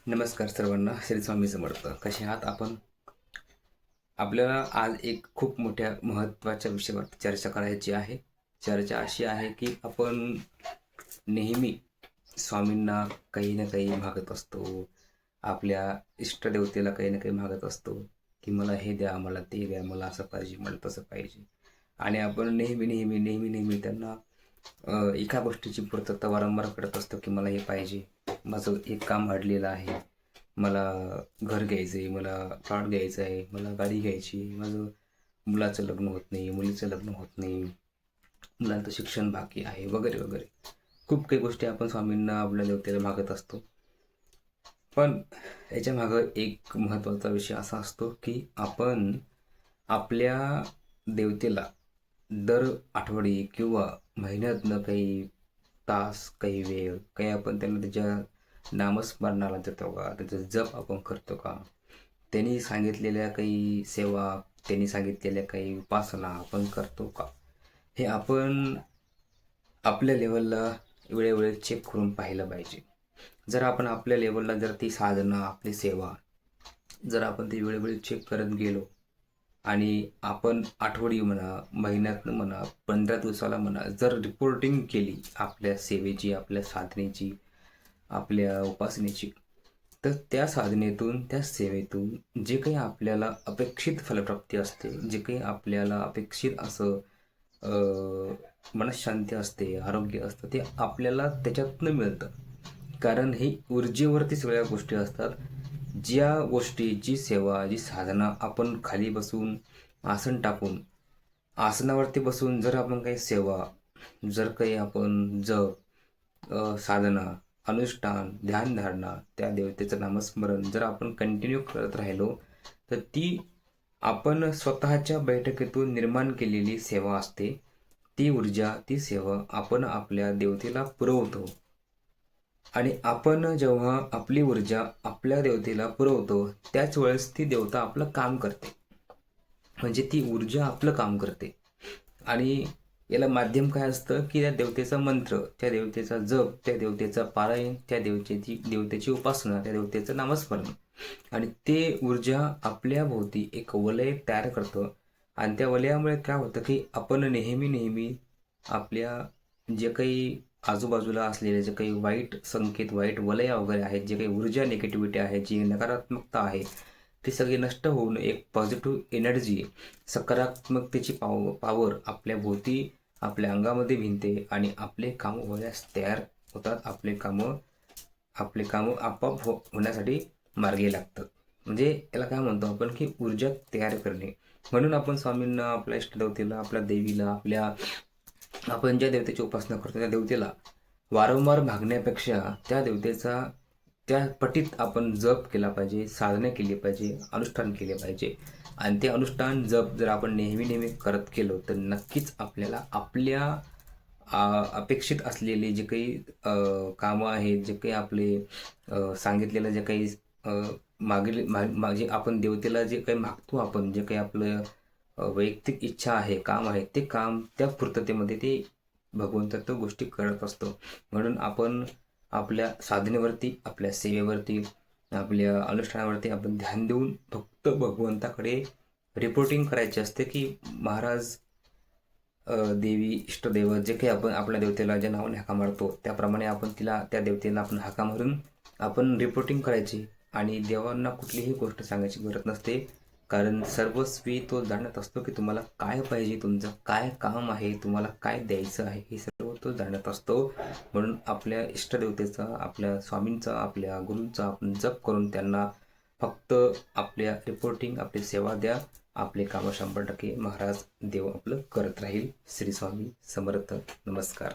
नमस्कार सर्वांना. श्री स्वामी समर्थ. कसे आहात आपण? आपल्याला आज एक खूप मोठ्या महत्त्वाच्या विषयावर चर्चा करायची आहे. चर्चा अशी आहे की आपण नेहमी स्वामींना काही ना काही मागत असतो. आपल्या इष्टदेवतेला काही ना काही मागत असतो की मला हे द्या, मला ते द्या, मला असं पाहिजे, मला तसं पाहिजे. आणि आपण नेहमी त्यांना एका गोष्टीची पूर्तता वारंवार करत असतो की मला हे पाहिजे, माझं एक काम अडलेलं आहे, मला घर घ्यायचं आहे, मला प्लॉट घ्यायचा आहे, मला गाडी घ्यायची, माझं मुलाचं लग्न होत नाही, मुलीचं लग्न होत नाही, मुलांचं शिक्षण बाकी आहे, वगैरे वगैरे. खूप काही गोष्टी आपण स्वामींना आपल्या देवतेला मागत असतो. पण याच्या मागं एक महत्त्वाचा विषय असा असतो की आपण आपल्या देवतेला दर आठवडी किंवा महिन्यातनं काही तास, काही वेळ, काही आपण त्यांना त्याच्या नामस्मरणाला देतो का, त्याचा जप आपण करतो का, त्यांनी सांगितलेल्या काही सेवा, त्यांनी सांगितलेल्या काही उपासना आपण करतो का, हे आपण आपल्या लेवलला वेळोवेळी चेक करून पाहिलं पाहिजे. जर आपण आपल्या लेवलला जर ती साधना, आपली सेवा जर आपण ती वेळोवेळी चेक करत गेलो आणि आपण आठवडी म्हणा, महिन्यातनं म्हणा, 15 दिवसाला म्हणा, जर रिपोर्टिंग केली आपल्या सेवेची, आपल्या साधनेची, आपल्या उपासनेची, तर त्या साधनेतून, त्या सेवेतून जे काही आपल्याला अपेक्षित फलप्राप्ती असते, जे काही आपल्याला अपेक्षित असं मनःशांती असते, आरोग्य असतं, ते आपल्याला त्याच्यातनं मिळतं. कारण ही ऊर्जेवरती सगळ्या गोष्टी असतात. ज्या गोष्टी, जी सेवा, जी साधना आपण खाली बसून, आसन टाकून, आसनावरती बसून जर आपण काही सेवा, जर काही आपण जप, साधना, अनुष्ठान, ध्यानधारणा, त्या देवतेचं नामस्मरण जर आपण कंटिन्यू करत राहिलो, तर ती आपण स्वतःच्या बैठकीतून निर्माण केलेली सेवा असते. ती ऊर्जा, ती सेवा आपण आपल्या देवतेला पुरवतो. आणि आपण जेव्हा आपली ऊर्जा आपल्या देवतेला पुरवतो, त्याच वेळेस ती देवता आपलं काम करते. म्हणजे ती ऊर्जा आपलं काम करते. आणि याला माध्यम काय असतं की त्या देवतेचा मंत्र, त्या देवतेचा जप, त्या देवतेचा पारायण, त्या देवतेची उपासना, त्या देवतेचं नामस्मरण. आणि ते ऊर्जा आपल्या भोवती एक वलय तयार करतं. आणि त्या वलयामुळे काय होतं की आपण नेहमी आपल्या जे काही आजूबाजूला असलेले जे काही वाईट संकेत, वाईट वलय वगैरे आहेत, जे काही ऊर्जा, निगेटिव्हिटी आहे, जी नकारात्मकता आहे, ती सगळी नष्ट होऊन एक पॉझिटिव्ह एनर्जी, सकारात्मकतेची पॉवर आपल्या भोवती, आपल्या अंगामध्ये भिनते आणि आपले कामं होण्यास तयार होतात. आपले कामं आपोआप होण्यासाठी मार्गी लागतात. म्हणजे याला काय म्हणतो आपण की ऊर्जा तयार करणे. म्हणून आपण स्वामींना, आपल्या इष्टदेवतेला, आपल्या देवीला, आपण ज्या देवतेची उपासना करतो त्या देवतेला वारंवार मागण्यापेक्षा त्या देवतेचा त्या पटीत आपण जप केला पाहिजे, साधना केली पाहिजे, अनुष्ठान केले पाहिजे. आणि ते अनुष्ठान, जप जर आपण नेहमी करत गेलो तर नक्कीच आपल्याला आपल्या अपेक्षित असलेले जे काही कामं आहेत, जे काही आपले सांगितलेलं जे काही अ, मागे आपण देवतेला जे काही मागतो, आपण जे काही आपलं वैयक्तिक इच्छा आहे, काम आहे, ते काम त्या पूर्ततेमध्ये ते भगवंत तो गोष्टी करत असतो. म्हणून आपण आपल्या साधनेवरती, आपल्या सेवेवरती, आपल्या अनुष्ठानावरती आपण ध्यान देऊन फक्त भगवंताकडे रिपोर्टिंग करायची असते की महाराज, देवी, इष्टदैव, जे काही आपण आपल्या देवतेला ज्या नावाने हाका मारतो त्याप्रमाणे आपण त्या देवतेला आपण हाका मारून आपण रिपोर्टिंग करायची. आणि देवांना कुठलीही गोष्ट सांगायची गरज नसते. कारण सर्वस्वी तो जाणत असतो की तुम्हाला काय पाहिजे, तुमचं काय काम आहे, तुम्हाला काय द्यायचं आहे, हे सर्व तो जाणत असतो. म्हणून आपल्या इष्टदेवतेचा, आपल्या स्वामींचा, आपल्या गुरूंचा आपण जप करून त्यांना फक्त आपल्या रिपोर्टिंग, आपली सेवा द्या. आपले कामं 100% महाराज, देव आपलं करत राहील. श्री स्वामी समर्थ. नमस्कार.